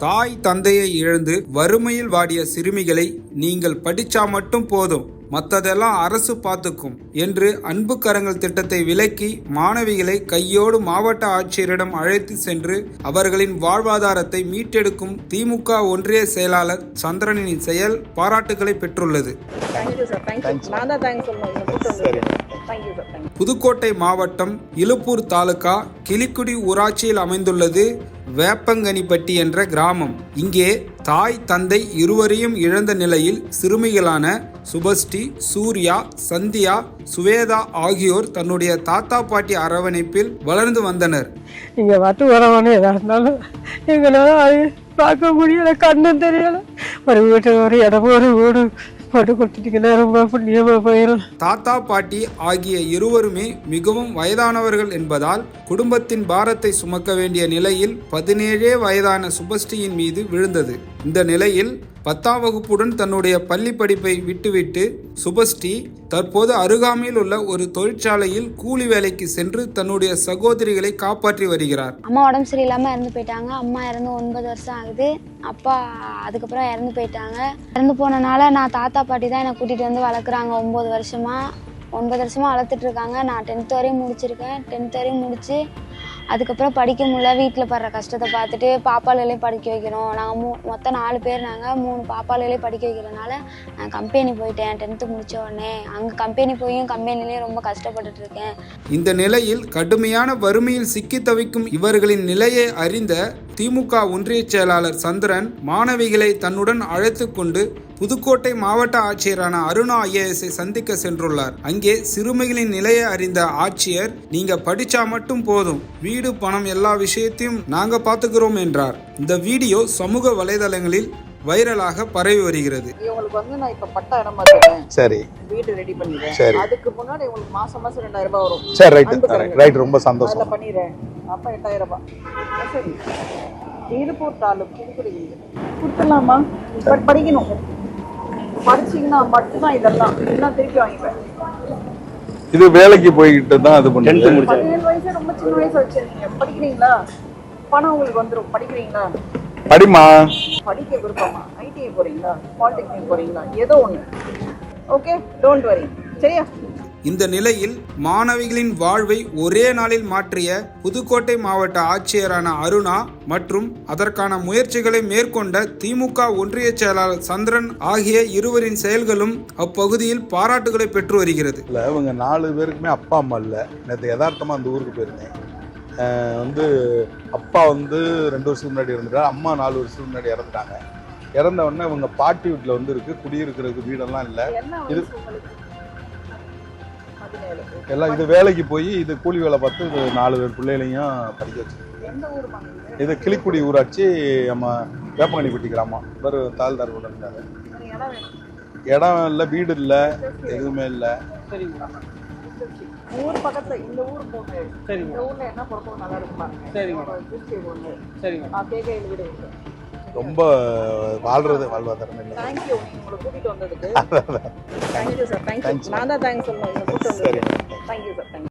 தாய் தந்தையை இழந்து வறுமையில் வாடிய சிறுமிகளை நீங்கள் படிச்சா மட்டும் போதும், மற்றதெல்லாம் அரசு பார்த்துக்கும் என்று அன்பு கரங்கள் திட்டத்தை விலக்கி மாணவிகளை கையோடு மாவட்ட ஆட்சியரிடம் அழைத்து சென்று அவர்களின் வாழ்வாதாரத்தை மீட்டெடுக்கும் திமுக ஒன்றிய செயலாளர் சந்திரனின் செயல் பாராட்டுகளை பெற்றுள்ளது. புதுக்கோட்டை மாவட்டம் இலுப்பூர் தாலுகா கிளிக்குடி ஊராட்சியில் அமைந்துள்ளது வேப்பங்கனிப்பட்டி என்ற கிராமம். இங்கே தாய் தந்தை இருவரையும் இழந்த நிலையில் சிறுமிகளான சுபஸ்ரீ, சூர்யா, சந்தியா, சுவேதா ஆகியோர் தன்னுடைய தாத்தா பாட்டி அரவணைப்பில் வளர்ந்து வந்தனர். இங்க வந்து வரவானே எதா இருந்தாலும் எங்களால பார்க்க முடியல, கண்ணும் தெரியல. ஒரு வீட்டு ஒரு இடம் ஒரு வீடு போட்டு கொடுத்துட்டீங்கன்னா ரொம்ப புண்ணியமா போயிடும். தாத்தா பாட்டி ஆகிய இருவருமே மிகவும் வயதானவர்கள் என்பதால் குடும்பத்தின் பாரத்தை சுமக்க வேண்டிய நிலையில் 17 வயதான சுபஸ்ரீயின் மீது விழுந்தது. இந்த நிலையில் 10ஆம் வகுப்புடன் தன்னுடைய பள்ளி படிப்பை விட்டுவிட்டு சுபஸ்ரீ தற்போது அருகாமையில் உள்ள ஒரு தொழிற்சாலையில் கூலி வேலைக்கு சென்று தன்னுடைய சகோதரிகளை காப்பாற்றி வருகிறார். அம்மா உடம்பு சரியில்லாம இறந்து போயிட்டாங்க. அம்மா இறந்து 9 வருஷம் ஆகுது. அப்பா அதுக்கப்புறம் இறந்து போயிட்டாங்க. இறந்து போனனால நான் தாத்தா பாட்டி தான் என்னை கூட்டிட்டு வந்து வளர்க்குறாங்க. 9 வருஷமா வளர்த்துட்டு இருக்காங்க. நான் 10th வரையும் முடிச்சிருக்கேன். 10th வரையும் முடிச்சு அதுக்கப்புறம் படிக்க முடியல. வீட்டில் படுற கஷ்டத்தை பார்த்துட்டு பாப்பாளையும் படிக்க வைக்கிறோம். நாங்கள் மொத்தம் 4 பேர். நாங்கள் 3 பாப்பாளையும் படிக்க வைக்கிறதுனால நான் கம்பெனி போயிட்டேன். 10th முடிச்ச உடனே அங்கே கம்பெனி போயும் கம்பெனிலேயே ரொம்ப கஷ்டப்பட்டுட்டு இருக்கேன். இந்த நிலையில் கடுமையான வறுமையில் சிக்கி தவிக்கும் இவர்களின் நிலையை அறிந்த திமுக ஒன்றிய செயலாளர் சந்திரன் மாணவிகளை தன்னுடன் அழைத்து கொண்டு புதுக்கோட்டை மாவட்ட ஆட்சியரான அருணா ஐஏஎஸ்ஐ சந்திக்க சென்றுள்ளார். அங்கே சிறுமிகளின் நிலையை அறிந்த ஆட்சியர், நீங்க படிச்சா மட்டும் போதும், வீடு பணம் எல்லா விஷயத்தையும் நாங்க பாத்துக்கிறோம் என்றார். இந்த வீடியோ சமூக வலைதளங்களில் வைரலாக பரவி வருகிறது. இவங்களுக்கு வந்து நான் இப்ப பட்டா இடம் பார்த்துட்டேன். சரி, வீடு ரெடி பண்ணிடுறேன். சரி, அதுக்கு முன்னாடி உங்களுக்கு மாசம் 2000 ரூபாய் வரும். சரி, ரைட், ரொம்ப சந்தோஷம். அதெல்லாம் பண்ணிடுறேன். அப்ப 8000 ரூபாய். சரி, இலுப்பூர் தாலுக்கு புதுக்குடி கொடுத்துடலாமா? பட் படிக்கணும். படிச்சீங்கன்னா மட்டும்தான் இதெல்லாம் எல்லாம் திருப்பி வாங்கிப்பேன். இது வேலைக்கு போய்கிட்டு தான் அது பண்ணுங்க. 17 வயசு ரொம்ப சின்ன வயசு வச்சிருக்கீங்க. படிக்கிறீங்களா? பணம் உங்களுக்கு வந்துடும். படிக்கிறீங்களா? படிமா. படிக்க விருப்பமா? ஐடிஐ போறீங்களா? பாலிடெக்னிக் போறீங்களா? ஏதோ ஒண்ணு. Okay, don't worry. சரியா? இந்த நிலையில் மாணவிகளின் வாழ்வை ஒரே நாளில் மாற்றிய புதுக்கோட்டை மாவட்ட ஆட்சியரான அருணா மற்றும் அதற்கான முயற்சிகளை மேற்கொண்ட திமுக ஒன்றிய செயலாளர் சந்திரன் ஆகிய இருவரின் செயல்களும் அப்பகுதியில் பாராட்டுகளை பெற்று வருகிறது. இவங்க 4 பேருக்குமே அப்பா அம்மா இல்லை. நேற்று யதார்த்தமா அந்த ஊருக்கு போயிருந்தேன். வந்து அப்பா வந்து 2 வருஷத்துக்கு முன்னாடி இருந்துட்டார். அம்மா 4 வருஷத்துக்கு முன்னாடி இறந்துட்டாங்க. இறந்த உடனே இவங்க பாட்டி வீட்டில் வந்து இருக்கு. குடியிருக்கிறதுக்கு வீடெல்லாம் இல்லை. இது எல்லாம் இது வேலைக்கு போய் இது கூலி வேலை பார்த்து இது 4 பேர் பிள்ளைகளையும் படிக்க வச்சிருக்கு. இது கிளிக்குடி ஊராட்சி, நம்ம வேப்பங்கனிப்பட்டி கிராமம். இவர் தாழ்தார் கூட இருந்தாரு. இடம் இல்லை, வீடு இல்லை, எதுவுமே இல்லை. ஊர் பக்கத்துல இந்த ஊர் போங்க. சரி, இந்த ஊர்ல என்ன பொறுப்பு நல்லா இருக்குமா? சரி மேடம். சரி மேடம். கேக்கையில் வீடு ரொம்ப வாழ்றது வாழ்வாதாரம் இல்லை. தேங்க்யூ, உங்களை கூட்டிட்டு வந்ததுக்கு. Thank you sir. தேங்க்யூ. நான் தான் தேங்க்ஸ் சொல்லணும். உங்களை கூட்டிட்டு வந்ததுக்கு. Thank you sir. தேங்க்யூ.